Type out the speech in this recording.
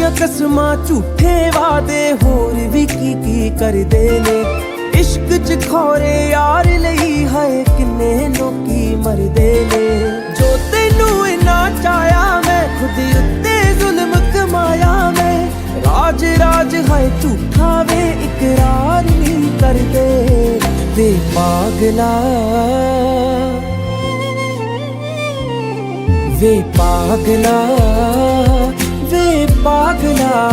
झूठियां कसमां झूठे वादे होर भी की करदे ने। इश्क च खोरे यार लई हाय किन्ने लोकी मरदे ने। जो तेनू इन्ना चाया मैं खुद उत्ते जुल्म कमाया मैं। राज राज हाय झूठा वे इकरार नहीं करदे। वे पागला वे पागला वे पागला।